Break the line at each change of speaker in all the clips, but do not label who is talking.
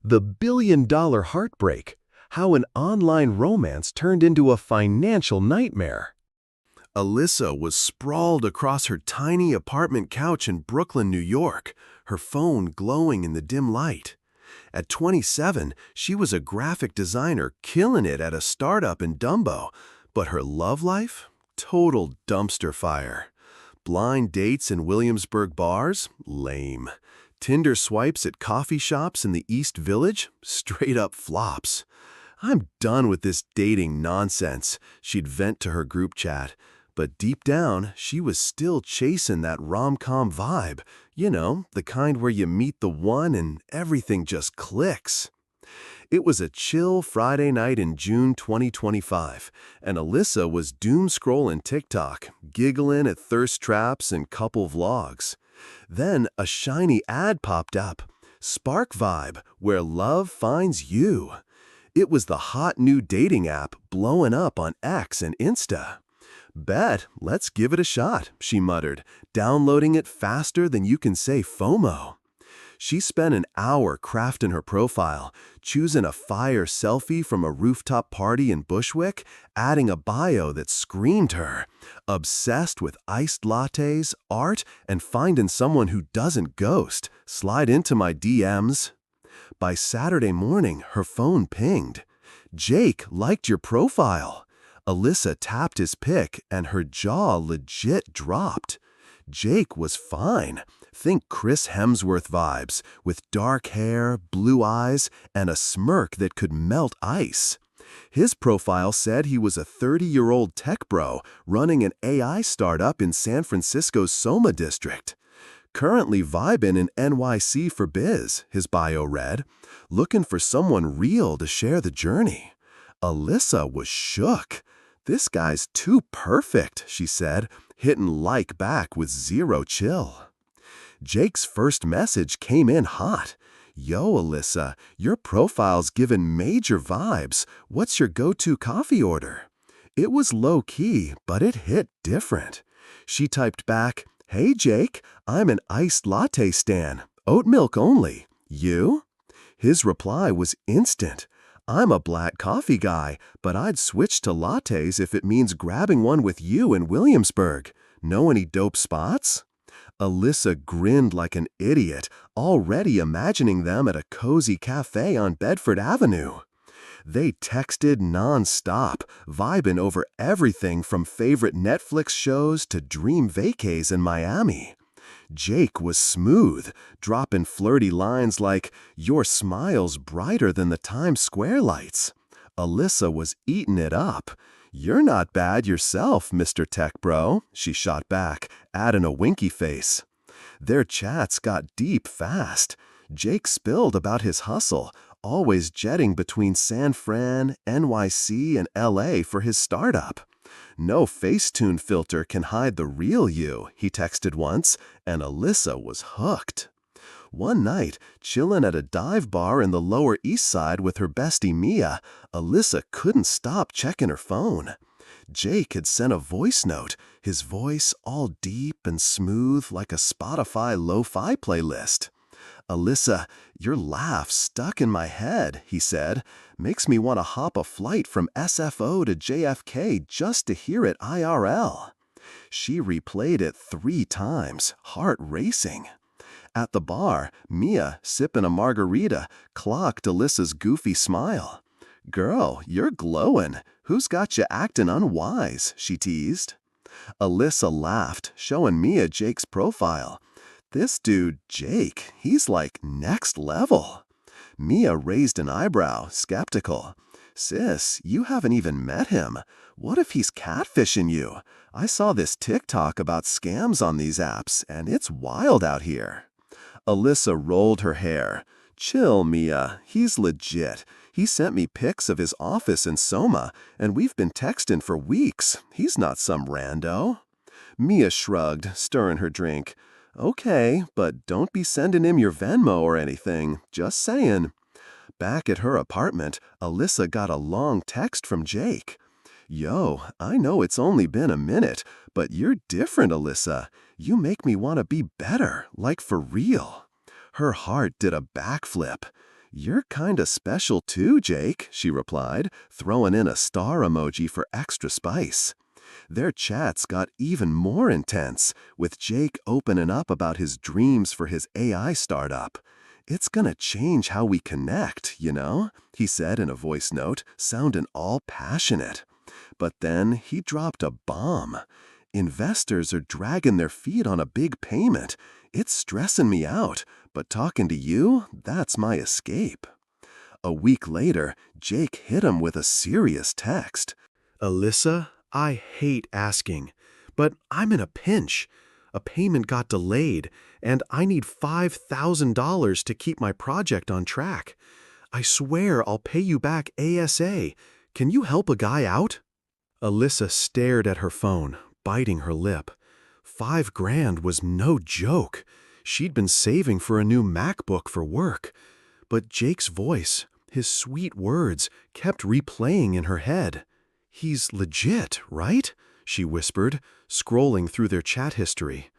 The billion-dollar heartbreak, how an online romance turned into a financial nightmare.
Alyssa was sprawled across her tiny apartment couch in Brooklyn, New York, her phone glowing in the dim light. At 27, she was a graphic designer killing it at a startup in Dumbo, but her love life? Total dumpster fire. Blind dates in Williamsburg bars? Lame. Tinder swipes at coffee shops in the East Village? Straight up flops. "I'm done with this dating nonsense," she'd vent to her group chat. But deep down, she was still chasing that rom-com vibe. You know, the kind where you meet the one and everything just clicks. It was a chill Friday night in June 2025, and Alyssa was doom-scrolling TikTok, giggling at thirst traps and couple vlogs. Then a shiny ad popped up, Spark Vibe, where love finds you. It was the hot new dating app blowing up on X and Insta. "Bet, let's give it a shot," she muttered, downloading it faster than you can say FOMO. She spent an hour crafting her profile, choosing a fire selfie from a rooftop party in Bushwick, adding a bio that screamed her, obsessed with iced lattes, art, and finding someone who doesn't ghost. Slide into my DMs. By Saturday morning, her phone pinged. "Jake liked your profile." Alyssa tapped his pic and her jaw legit dropped. Jake was fine. Think Chris Hemsworth vibes, with dark hair, blue eyes, and a smirk that could melt ice. His profile said he was a 30-year-old tech bro running an AI startup in San Francisco's Soma district. "Currently vibing in NYC for biz," his bio read. "Looking for someone real to share the journey." Alyssa was shook. "This guy's too perfect," she said, hitting like back with zero chill. Jake's first message came in hot. "Yo, Alyssa, your profile's giving major vibes. What's your go-to coffee order?" It was low-key, but it hit different. She typed back, "Hey, Jake, I'm an iced latte stan, oat milk only. You?" His reply was instant. "I'm a black coffee guy, but I'd switch to lattes if it means grabbing one with you in Williamsburg. Know any dope spots?" Alyssa grinned like an idiot, already imagining them at a cozy cafe on Bedford Avenue. They texted non-stop, vibing over everything from favorite Netflix shows to dream vacays in Miami. Jake was smooth, dropping flirty lines like, "Your smile's brighter than the Times Square lights." Alyssa was eating it up. "You're not bad yourself, Mr. Tech Bro," she shot back, adding a winky face. Their chats got deep fast. Jake spilled about his hustle, always jetting between San Fran, NYC, and LA for his startup. "No Facetune filter can hide the real you," he texted once, and Alyssa was hooked. One night, chilling at a dive bar in the Lower East Side with her bestie Mia, Alyssa couldn't stop checking her phone. Jake had sent a voice note, his voice all deep and smooth like a Spotify lo-fi playlist. "Alyssa, your laugh stuck in my head," he said. "Makes me want to hop a flight from SFO to JFK just to hear it IRL." She replayed it 3 times, heart racing. At the bar, Mia, sipping a margarita, clocked Alyssa's goofy smile. "Girl, you're glowing. Who's got you acting unwise?" she teased. Alyssa laughed, showing Mia Jake's profile. "This dude, Jake, he's like next level." Mia raised an eyebrow, skeptical. "Sis, you haven't even met him. What if he's catfishing you? I saw this TikTok about scams on these apps, and it's wild out here." Alyssa rolled her hair. "Chill, Mia. He's legit. He sent me pics of his office in Soma, and we've been texting for weeks. He's not some rando." Mia shrugged, stirring her drink. "Okay, but don't be sending him your Venmo or anything. Just saying." Back at her apartment, Alyssa got a long text from Jake. "Yo, I know it's only been a minute, but you're different, Alyssa. You make me want to be better, like for real." Her heart did a backflip. "You're kinda special too, Jake," she replied, throwing in a star emoji for extra spice. Their chats got even more intense, with Jake opening up about his dreams for his AI startup. "It's gonna change how we connect, you know?" he said in a voice note, sounding all passionate. But then he dropped a bomb. "Investors are dragging their feet on a big payment. It's stressing me out, but talking to you, that's my escape." A week later, Jake hit him with a serious text.
Alyssa, I hate asking, but I'm in a pinch. A payment got delayed, and I need $5,000 to keep my project on track. I swear I'll pay you back ASA. Can you help a guy out? Alyssa stared at her phone, biting her lip. $5,000 was no joke. She'd been saving for a new MacBook for work. But Jake's voice, his sweet words, kept replaying in her head. "He's legit, right?" she whispered, scrolling through their chat history.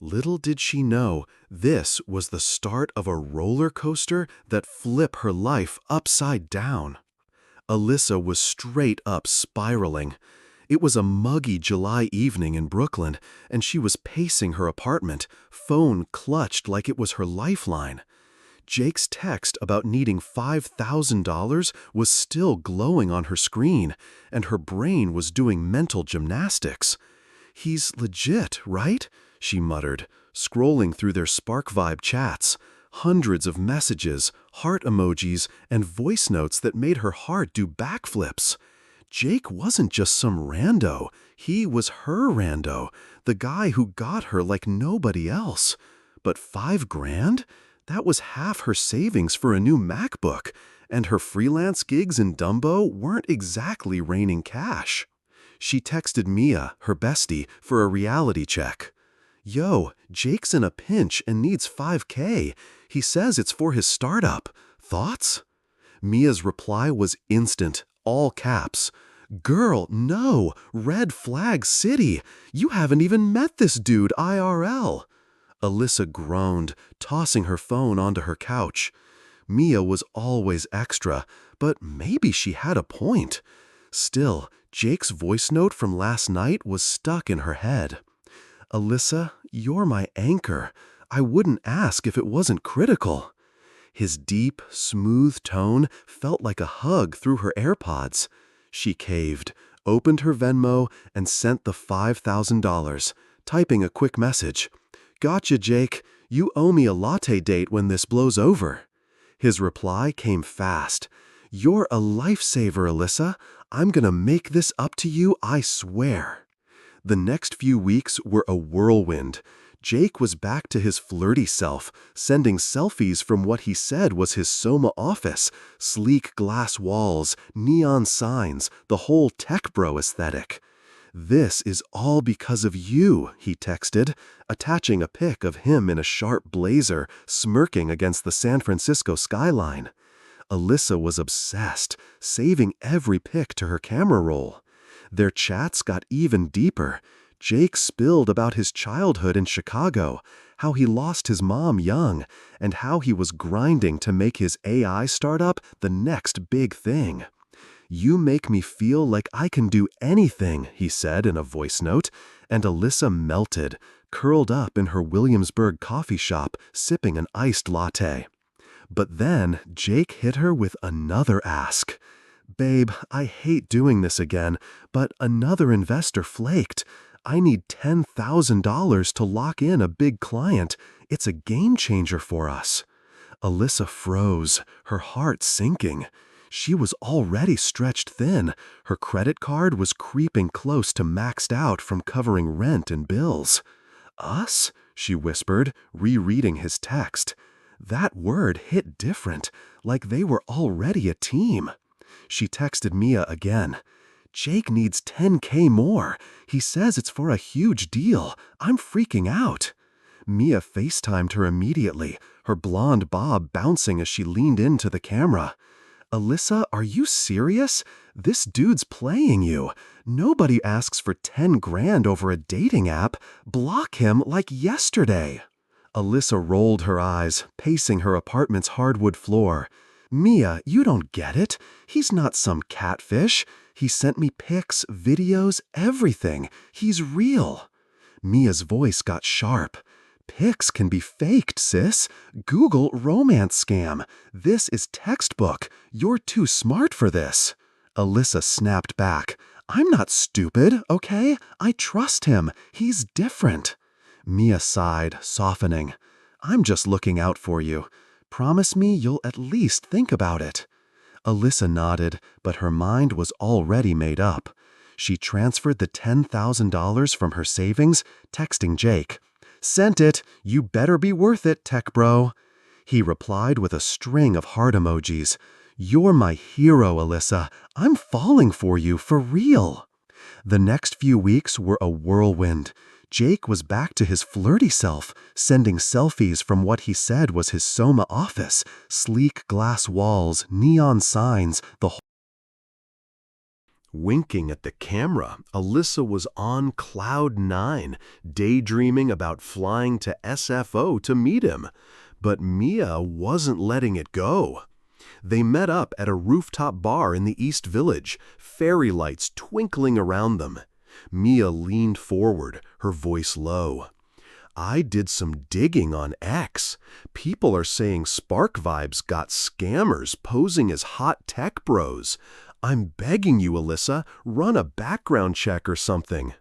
Little did she know, this was the start of a roller coaster that flipped her life upside down. Alyssa was straight up spiraling. It was a muggy July evening in Brooklyn, and she was pacing her apartment, phone clutched like it was her lifeline. Jake's text about needing $5,000 was still glowing on her screen, and her brain was doing mental gymnastics. "He's legit, right?" she muttered, scrolling through their Spark Vibe chats. Hundreds of messages, heart emojis, and voice notes that made her heart do backflips. Jake wasn't just some rando. He was her rando, the guy who got her like nobody else. But $5,000? That was half her savings for a new MacBook, and her freelance gigs in Dumbo weren't exactly raining cash. She texted Mia, her bestie, for a reality check. "Yo, Jake's in a pinch and needs $5,000. He says it's for his startup. Thoughts?" Mia's reply was instant, all caps. "Girl, no! Red flag city! You haven't even met this dude IRL!" Alyssa groaned, tossing her phone onto her couch. Mia was always extra, but maybe she had a point. Still, Jake's voice note from last night was stuck in her head. "Alyssa, you're my anchor. I wouldn't ask if it wasn't critical." His deep, smooth tone felt like a hug through her AirPods. She caved, opened her Venmo, and sent the $5,000, typing a quick message. "Gotcha, Jake. You owe me a latte date when this blows over." His reply came fast. "You're a lifesaver, Alyssa. I'm gonna make this up to you, I swear." The next few weeks were a whirlwind. Jake was back to his flirty self, sending selfies from what he said was his Soma office, sleek glass walls, neon signs, the whole tech bro aesthetic. "This is all because of you," he texted, attaching a pic of him in a sharp blazer, smirking against the San Francisco skyline. Alyssa was obsessed, saving every pic to her camera roll. Their chats got even deeper. Jake spilled about his childhood in Chicago, how he lost his mom young, and how he was grinding to make his AI startup the next big thing. "You make me feel like I can do anything," he said in a voice note, and Alyssa melted, curled up in her Williamsburg coffee shop, sipping an iced latte. But then Jake hit her with another ask. "Babe, I hate doing this again, but another investor flaked. I need $10,000 to lock in a big client. It's a game changer for us." Alyssa froze, her heart sinking. She was already stretched thin. Her credit card was creeping close to maxed out from covering rent and bills. "Us?" she whispered, rereading his text. That word hit different, like they were already a team. She texted Mia again. "Jake needs $10,000 more. He says it's for a huge deal. I'm freaking out." Mia FaceTimed her immediately, her blonde bob bouncing as she leaned into the camera. "Alyssa, are you serious? This dude's playing you. Nobody asks for $10,000 over a dating app. Block him like yesterday." Alyssa rolled her eyes, pacing her apartment's hardwood floor. Mia, you don't get it. He's not some catfish. He sent me pics, videos, everything. He's real. Mia's voice got sharp. Pics can be faked, sis. Google romance scam. This is textbook. You're too smart for this. Alyssa snapped back. I'm not stupid, okay? I trust him. He's different. Mia sighed, softening. I'm just looking out for you. Promise me you'll at least think about it. Alyssa nodded, but her mind was already made up. She transferred the $10,000 from her savings, texting Jake. Sent it. You better be worth it, tech bro. He replied with a string of heart emojis. You're my hero, Alyssa. I'm falling for you, for real. The next few weeks were a whirlwind. Jake was back to his flirty self, sending selfies from what he said was his Soma office, sleek glass walls, neon signs, the whole.
Winking at the camera, Alyssa was on cloud 9, daydreaming about flying to SFO to meet him. But Mia wasn't letting it go. They met up at a rooftop bar in the East Village, fairy lights twinkling around them. Mia leaned forward, her voice low. I did some digging on X. People are saying Spark Vibes got scammers posing as hot tech bros. I'm begging you, Alyssa, run a background check or something.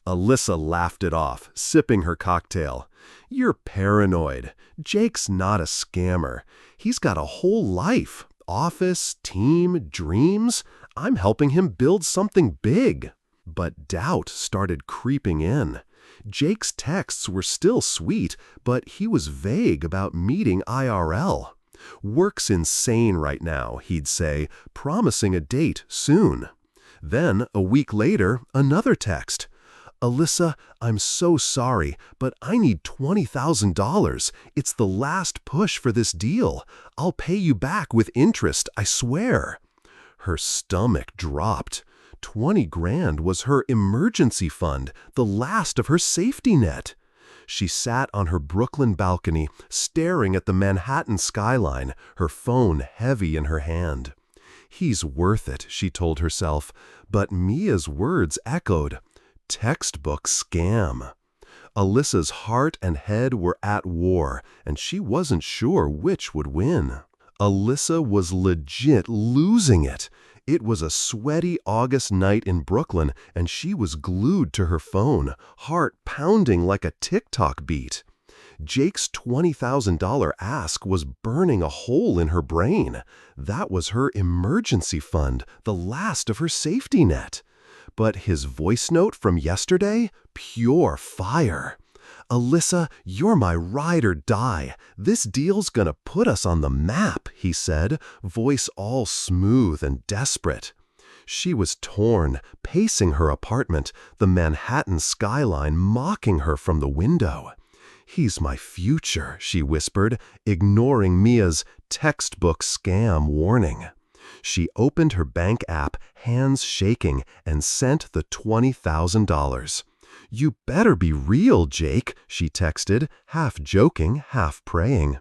Alyssa laughed it off, sipping her cocktail. You're paranoid. Jake's not a scammer. He's got a whole life. Office, team, dreams. I'm helping him build something big. But doubt started creeping in. Jake's texts were still sweet, but he was vague about meeting IRL. Work's insane right now, he'd say, promising a date soon. Then, a week later, another text. Alyssa, I'm so sorry, but I need $20,000. It's the last push for this deal. I'll pay you back with interest, I swear. Her stomach dropped. 20 grand was her emergency fund, the last of her safety net. She sat on her Brooklyn balcony, staring at the Manhattan skyline, her phone heavy in her hand. He's worth it, she told herself, but Mia's words echoed. Textbook scam. Alyssa's heart and head were at war, and she wasn't sure which would win. Alyssa was legit losing it. It was a sweaty August night in Brooklyn, and she was glued to her phone, heart pounding like a TikTok beat. Jake's $20,000 ask was burning a hole in her brain. That was her emergency fund, the last of her safety net. But his voice note from yesterday? Pure fire. Alyssa, you're my ride or die. This deal's gonna put us on the map, he said, voice all smooth and desperate. She was torn, pacing her apartment, the Manhattan skyline mocking her from the window. He's my future, she whispered, ignoring Mia's textbook scam warning. She opened her bank app, hands shaking, and sent the $20,000. You better be real, Jake, she texted, half joking, half praying.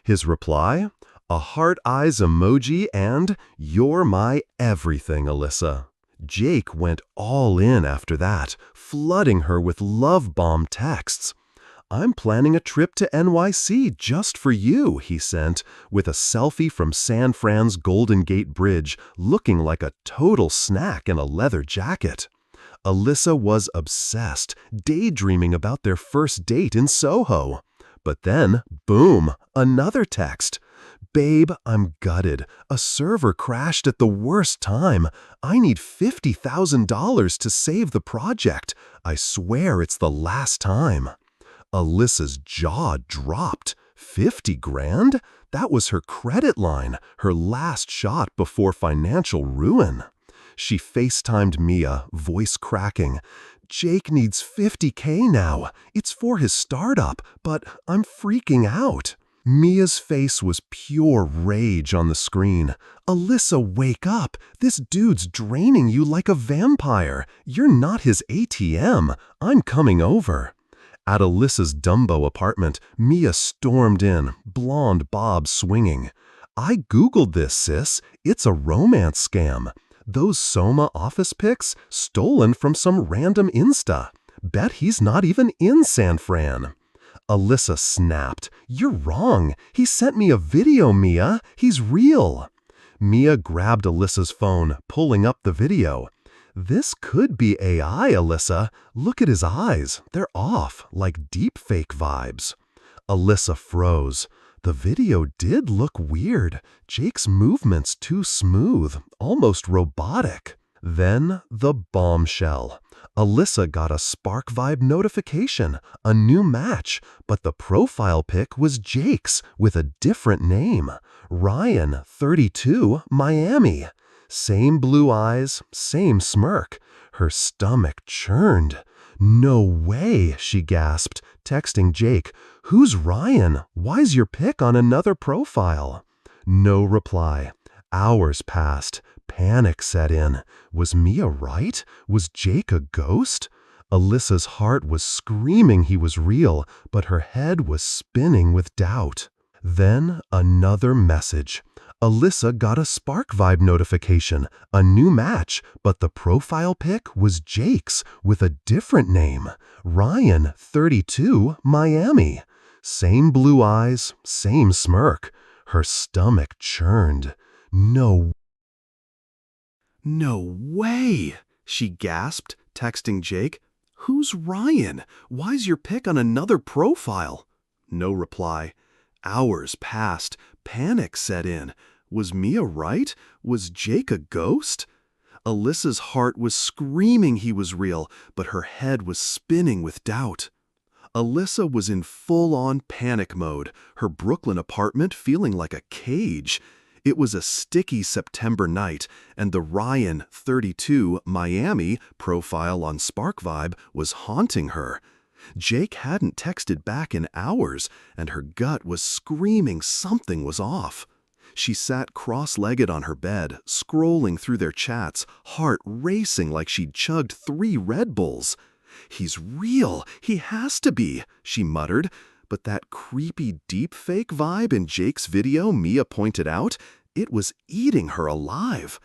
His reply? A heart eyes emoji and, you're my everything, Alyssa. Jake went all in after that, flooding her with love bomb texts. I'm planning a trip to NYC just for you, he sent, with a selfie from San Fran's Golden Gate Bridge, looking like a total snack in a leather jacket. Alyssa was obsessed, daydreaming about their first date in Soho. But then, boom, another text. Babe, I'm gutted. A server crashed at the worst time. I need $50,000 to save the project. I swear it's the last time. Alyssa's jaw dropped. 50 grand? That was her credit line, her last shot before financial ruin. She FaceTimed Mia, voice cracking. Jake needs $50K now. It's for his startup, but I'm freaking out. Mia's face was pure rage on the screen. Alyssa, wake up. This dude's draining you like a vampire. You're not his ATM. I'm coming over. At Alyssa's Dumbo apartment, Mia stormed in, blonde bob swinging. I Googled this, sis. It's a romance scam. Those Soma office pics stolen from some random Insta. Bet he's not even in San Fran. Alyssa snapped. You're wrong. He sent me a video, Mia. He's real. Mia grabbed Alyssa's phone, pulling up the video. This could be AI, Alyssa. Look at his eyes. They're off, like deepfake vibes. Alyssa froze. The video did look weird. Jake's movements too smooth, almost robotic. Then the bombshell. Alyssa got a Spark Vibe notification, a new match, but the profile pic was Jake's with a different name. Ryan, 32, Miami. Same blue eyes, same smirk. Her stomach churned. No way, she gasped, texting Jake. Who's Ryan? Why's your pic on another profile? No reply. Hours passed. Panic set in. Was Mia right? Was Jake a ghost? Alyssa's heart was screaming he was real, but her head was spinning with doubt. Then another message. Alyssa got a Spark Vibe notification, a new match, but the profile pic was Jake's with a different name. Ryan, 32, Miami. Same blue eyes, same smirk. Her stomach churned. No
way, she gasped, texting Jake. Who's Ryan? Why's your pic on another profile? No reply. Hours passed. Panic set in. Was Mia right? Was Jake a ghost? Alyssa's heart was screaming he was real, but her head was spinning with doubt. Alyssa was in full-on panic mode, her Brooklyn apartment feeling like a cage. It was a sticky September night, and the Ryan, 32, Miami profile on SparkVibe was haunting her. Jake hadn't texted back in hours, and her gut was screaming something was off. She sat cross-legged on her bed, scrolling through their chats, heart racing like she'd chugged 3 Red Bulls. "He's real, he has to be," she muttered. But that creepy deepfake vibe in Jake's video Mia pointed out, it was eating her alive.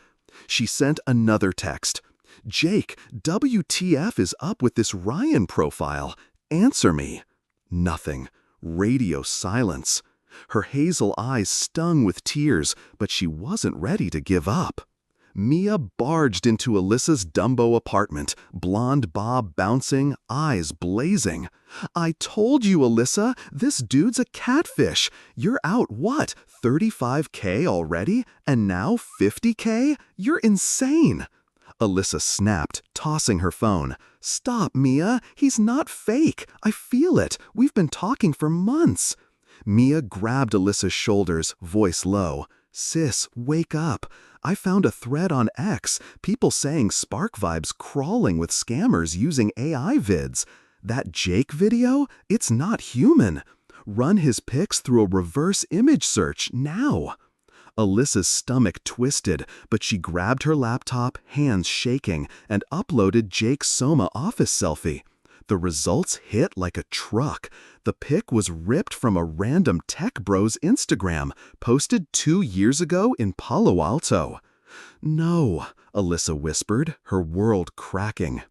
She sent another text. "Jake, WTF is up with this Ryan profile? Answer me." Nothing. Radio silence. Her hazel eyes stung with tears, but she wasn't ready to give up. Mia barged into Alyssa's Dumbo apartment, blonde bob bouncing, eyes blazing. "I told you, Alyssa, this dude's a catfish. You're out, what, 35K already? And now 50K? You're insane." Alyssa snapped, tossing her phone. "Stop, Mia. He's not fake. I feel it. We've been talking for months." Mia grabbed Alyssa's shoulders, voice low. "Sis, wake up. I found a thread on X, people saying SparkVibe's crawling with scammers using AI vids. That Jake video? It's not human. Run his pics through a reverse image search now." Alyssa's stomach twisted, but she grabbed her laptop, hands shaking, and uploaded Jake's Soma office selfie. The results hit like a truck. The pic was ripped from a random tech bro's Instagram, posted 2 years ago in Palo Alto. "No," Alyssa whispered, her world cracking.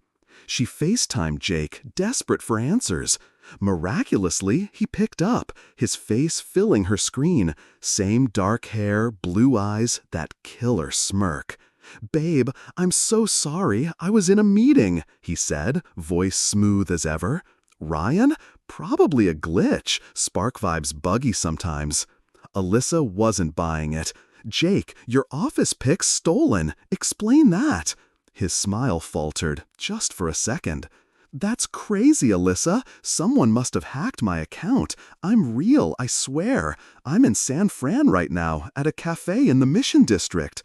She FaceTimed Jake, desperate for answers. Miraculously, he picked up, his face filling her screen. Same dark hair, blue eyes, that killer smirk. "Babe, I'm so sorry, I was in a meeting," he said, voice smooth as ever. "Ryan? Probably a glitch. SparkVibe's buggy sometimes." Alyssa wasn't buying it. "Jake, your office pic's stolen. Explain that." His smile faltered, just for a second. "That's crazy, Alyssa. Someone must have hacked my account. I'm real, I swear. I'm in San Fran right now, at a cafe in the Mission District."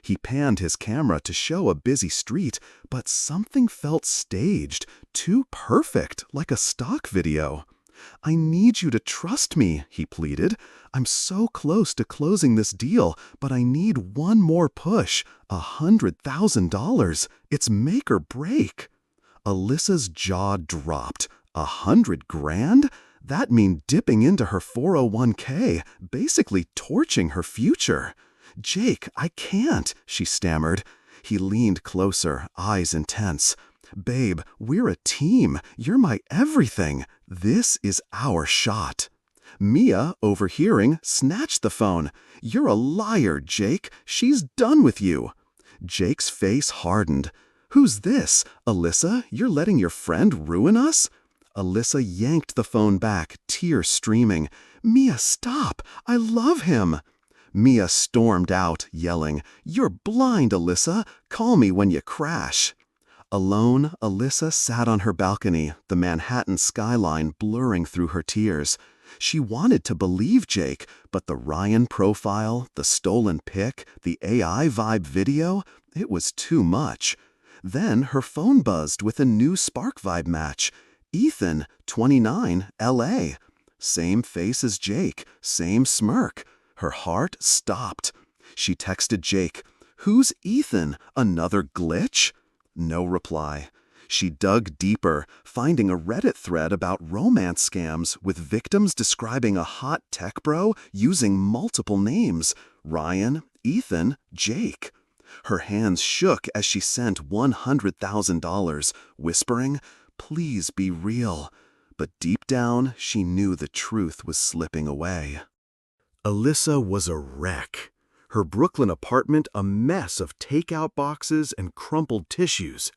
He panned his camera to show a busy street, but something felt staged, too perfect, like a stock video. "I need you to trust me," he pleaded. "I'm so close to closing this deal, but I need one more push. $100,000. It's make or break." Alyssa's jaw dropped. 100 grand?
That mean dipping into her 401k, basically torching her future. Jake, I can't, she stammered. He leaned closer, eyes intense. Babe, we're a team. You're my everything. This is our shot. Mia, overhearing, snatched the phone. You're a liar, Jake. She's done with you. Jake's face hardened. Who's this? Alyssa, you're letting your friend ruin us? Alyssa yanked the phone back, tears streaming. Mia, stop! I love him! Mia stormed out, yelling, You're blind, Alyssa! Call me when you crash! Alone, Alyssa sat on her balcony, the Manhattan skyline blurring through her tears. She wanted to believe Jake, but the Ryan profile, the stolen pic, the AI vibe video, it was too much. Then her phone buzzed with a new Spark Vibe match. Ethan, 29, LA. Same face as Jake, same smirk. Her heart stopped. She texted Jake, Who's Ethan? Another glitch? No reply. She dug deeper, finding a Reddit thread about romance scams with victims describing a hot tech bro using multiple names, Ryan, Ethan, Jake. Her hands shook as she sent $100,000, whispering, Please be real. But deep down, she knew the truth was slipping away. Alyssa was a wreck. Her Brooklyn apartment a mess of takeout boxes and crumpled tissues.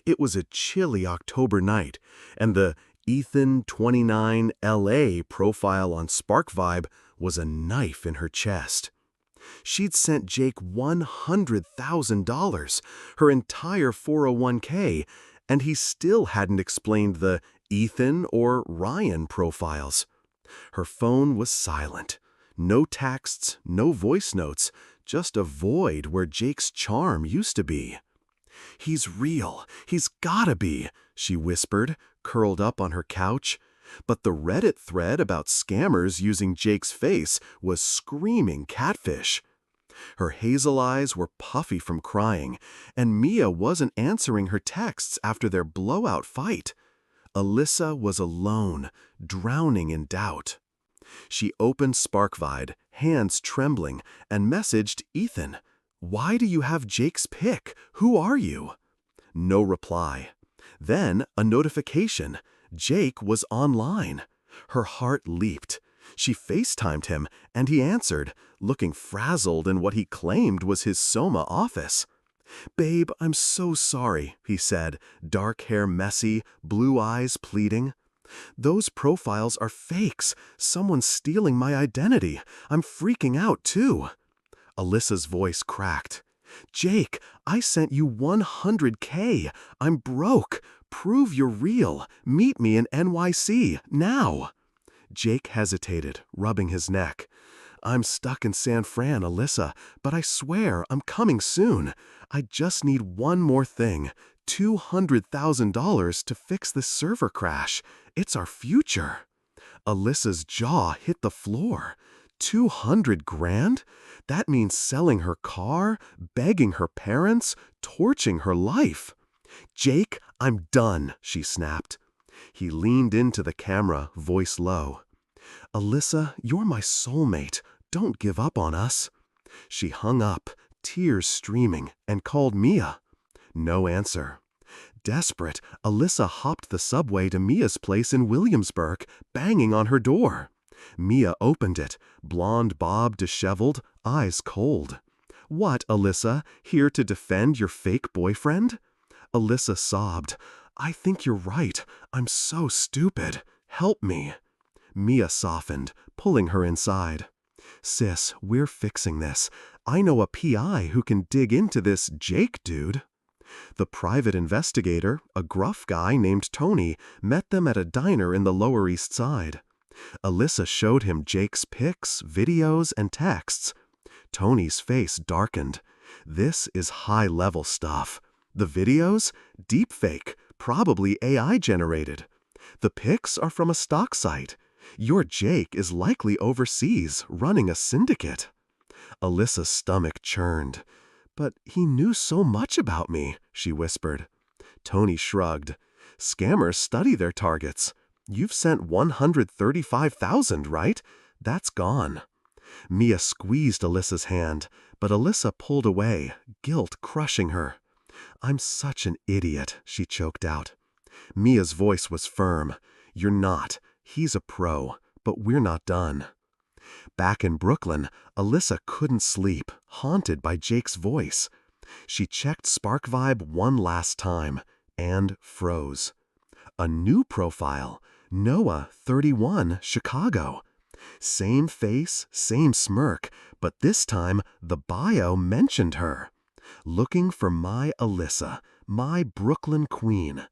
It was a chilly October night, and the Ethan 29 LA profile on Spark Vibe was a knife in her chest. She'd sent Jake $100,000, her entire 401k, and he still hadn't explained the Ethan or Ryan profiles. Her phone was silent. No texts, no voice notes, just a void where Jake's charm used to be. He's real. He's gotta be, she whispered, curled up on her couch. But the Reddit thread about scammers using Jake's face was screaming catfish. Her hazel eyes were puffy from crying, and Mia wasn't answering her texts after their blowout fight. Alyssa was alone, drowning in doubt. She opened SparkVide, hands trembling, and messaged Ethan, Why do you have Jake's pic? Who are you? No reply. Then a notification. Jake was online. Her heart leaped. She FaceTimed him, and he answered, looking frazzled in what he claimed was his Soma office. Babe, I'm so sorry, he said, dark hair messy, blue eyes pleading. Those profiles are fakes. Someone's stealing my identity. I'm freaking out, too. Alyssa's voice cracked. Jake, I sent you $100K. I'm broke. Prove you're real. Meet me in NYC, now. Jake hesitated, rubbing his neck. I'm stuck in San Fran, Alyssa, but I swear I'm coming soon. I just need one more thing. $200,000 to fix this server crash. It's our future. Alyssa's jaw hit the floor. 200 grand? That means selling her car, begging her parents, torching her life. Jake, I'm done, she snapped. He leaned into the camera, voice low. Alyssa, you're my soulmate. Don't give up on us. She hung up, tears streaming, and called Mia. No answer. Desperate, Alyssa hopped the subway to Mia's place in Williamsburg, banging on her door. Mia opened it, blonde bob disheveled, eyes cold. What, Alyssa, here to defend your fake boyfriend? Alyssa sobbed. I think you're right. I'm so stupid. Help me. Mia softened, pulling her inside. Sis, we're fixing this. I know a PI who can dig into this Jake dude. The private investigator, a gruff guy named Tony, met them at a diner in the Lower East Side. Alyssa showed him Jake's pics, videos, and texts. Tony's face darkened. This is high-level stuff. The videos? Deepfake, probably AI-generated. The pics are from a stock site. Your Jake is likely overseas, running a syndicate. Alyssa's stomach churned. But he knew so much about me, she whispered. Tony shrugged. Scammers study their targets.
You've sent 135,000, right? That's gone." Mia squeezed Alyssa's hand, but Alyssa pulled away, guilt crushing her. "I'm such an idiot," she choked out. Mia's voice was firm. "You're not. He's a pro, but we're not done." Back in Brooklyn, Alyssa couldn't sleep, haunted by Jake's voice. She checked SparkVibe one last time and froze. A new profile, Noah, 31, Chicago. Same face, same smirk, but this time the bio mentioned her. "Looking for my Alyssa, my Brooklyn queen."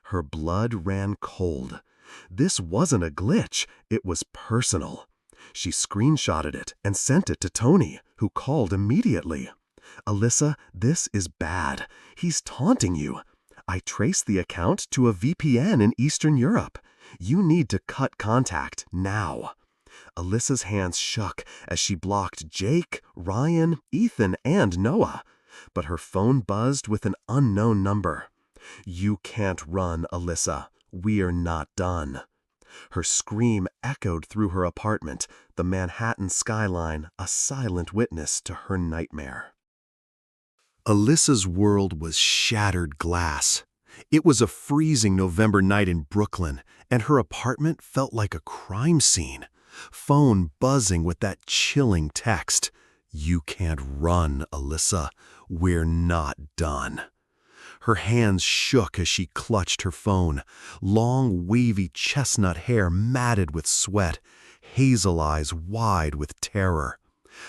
Her blood ran cold. This wasn't a glitch, it was personal. She screenshotted it and sent it to Tony, who called immediately. "Alyssa, this is bad. He's taunting you. I traced the account to a VPN in Eastern Europe. You need to cut contact now." Alyssa's hands shook as she blocked Jake, Ryan, Ethan, and Noah. But her phone buzzed with an unknown number. "You can't run, Alyssa. We're not done." Her scream echoed through her apartment, the Manhattan skyline a silent witness to her nightmare. Alyssa's world was shattered glass. It was a freezing November night in Brooklyn, and her apartment felt like a crime scene. Phone buzzing with that chilling text. "You can't run, Alyssa. We're not done." Her hands shook as she clutched her phone. Long, wavy chestnut hair matted with sweat, hazel eyes wide with terror.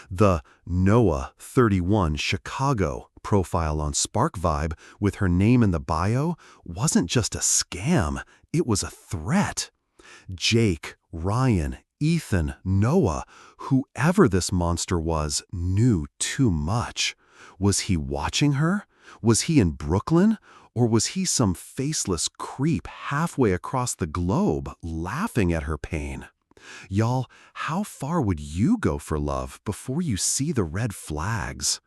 The Noah, 31, Chicago profile on SparkVibe with her name in the bio wasn't just a scam, it was a threat. Jake, Ryan, Ethan, Noah, whoever this monster was, knew too much. Was he watching her? Was he in Brooklyn? Or was he some faceless creep halfway across the globe, laughing at her pain? Y'all, how far would you go for love before you see the red flags?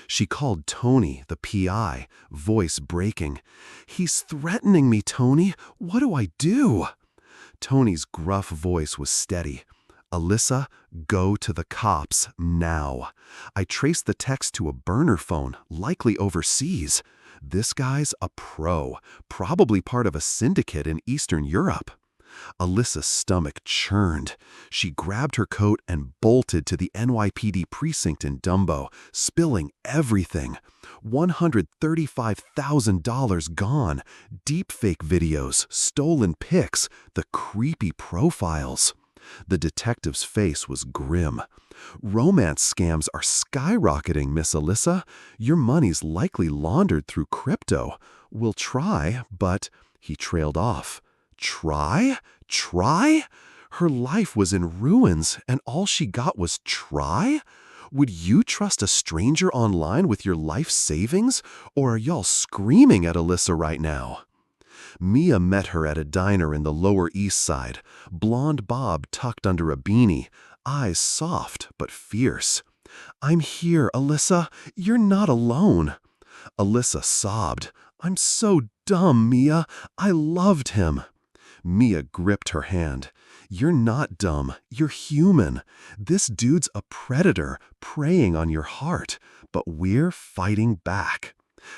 She called Tony, the PI, voice breaking. "He's threatening me, Tony. What do I do?" Tony's gruff voice was steady. "Alyssa, go to the cops now. I traced the text to a burner phone, likely overseas. This guy's a pro, probably part of a syndicate in Eastern Europe." Alyssa's stomach churned. She grabbed her coat and bolted to the NYPD precinct in Dumbo, spilling everything. $135,000 gone. Deepfake videos, stolen pics, the creepy profiles. The detective's face was grim. "Romance scams are skyrocketing, Miss Alyssa. Your money's likely laundered through crypto. We'll try, but—" He trailed off. Try? Try? Her life was in ruins, and all she got was try? Would you trust a stranger online with your life savings, or are y'all screaming at Alyssa right now? Mia met her at a diner in the Lower East Side, blonde bob tucked under a beanie, eyes soft but fierce. "I'm here, Alyssa. You're not alone." Alyssa sobbed. "I'm so dumb, Mia. I loved him." Mia gripped her hand. "You're not dumb. You're human. This dude's a predator, preying on your heart, but we're fighting back."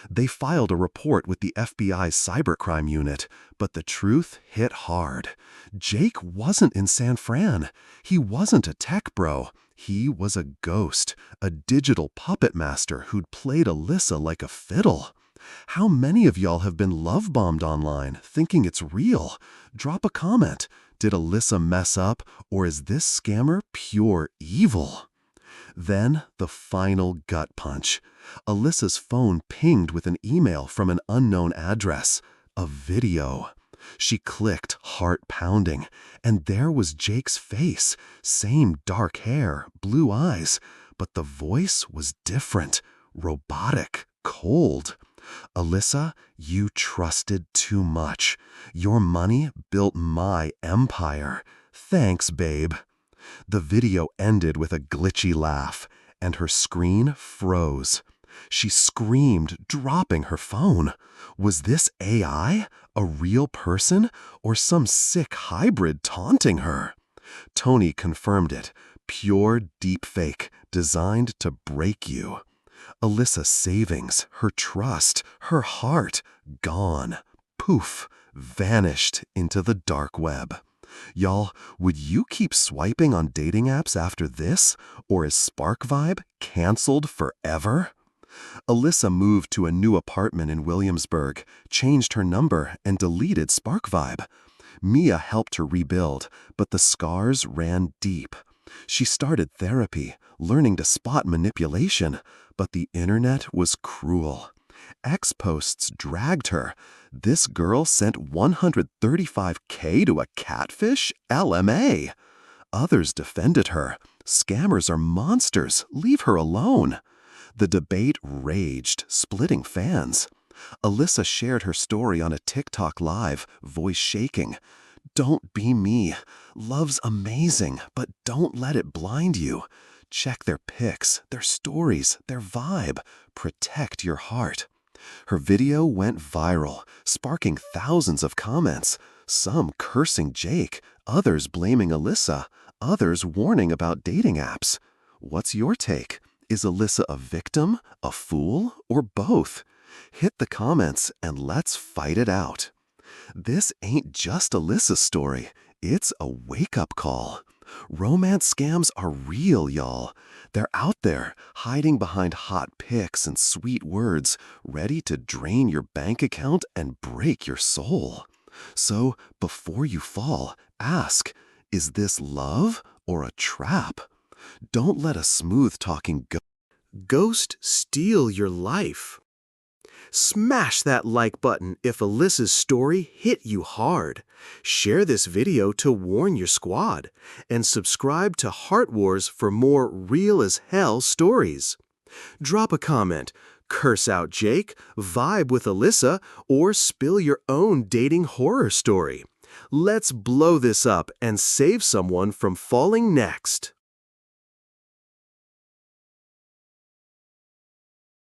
They filed a report with the FBI's cybercrime unit, but the truth hit hard. Jake wasn't in San Fran. He wasn't a tech bro. He was a ghost, a digital puppet master who'd played Alyssa like a fiddle. How many of y'all have been love-bombed online, thinking it's real? Drop a comment. Did Alyssa mess up, or is this scammer pure evil? Then the final gut punch. Alyssa's phone pinged with an email from an unknown address. A video. She clicked, heart pounding, and there was Jake's face. Same dark hair, blue eyes, but the voice was different, robotic, cold. "Alyssa, you trusted too much. Your money built my empire. Thanks, babe." The video ended with a glitchy laugh, and her screen froze.
She screamed, dropping her phone. Was this AI, a real person, or some sick hybrid taunting her? Tony confirmed it. Pure deepfake, designed to break you. Alyssa's savings, her trust, her heart, gone. Poof, vanished into the dark web. Y'all, would you keep swiping on dating apps after this? Or is Spark Vibe canceled forever? Alyssa moved to a new apartment in Williamsburg, changed her number, and deleted Spark Vibe. Mia helped her rebuild, but the scars ran deep. She started therapy, learning to spot manipulation, but the internet was cruel. Ex-posts dragged her. This girl sent $135K to a catfish? LMA. Others defended her. Scammers are monsters. Leave her alone. The debate raged, splitting fans. Alyssa shared her story on a TikTok live, voice shaking. Don't be me. Love's amazing, but don't let it blind you. Check their pics, their stories, their vibe. Protect your heart. Her video went viral, sparking thousands of comments, some cursing Jake, others blaming Alyssa, others warning about dating apps. What's your take? Is Alyssa a victim, a fool, or both? Hit the comments and let's fight it out. This ain't just Alyssa's story, it's a wake-up call. Romance scams are real, y'all. They're out there, hiding behind hot pics and sweet words, ready to drain your bank account and break your soul. So, before you fall, ask, is this love or a trap? Don't let a smooth-talking
Ghost steal your life. Smash that like button if Alyssa's story hit you hard. Share this video to warn your squad. And subscribe to Heart Wars for more real-as-hell stories. Drop a comment, curse out Jake, vibe with Alyssa, or spill your own dating horror story. Let's blow this up and save someone from falling next.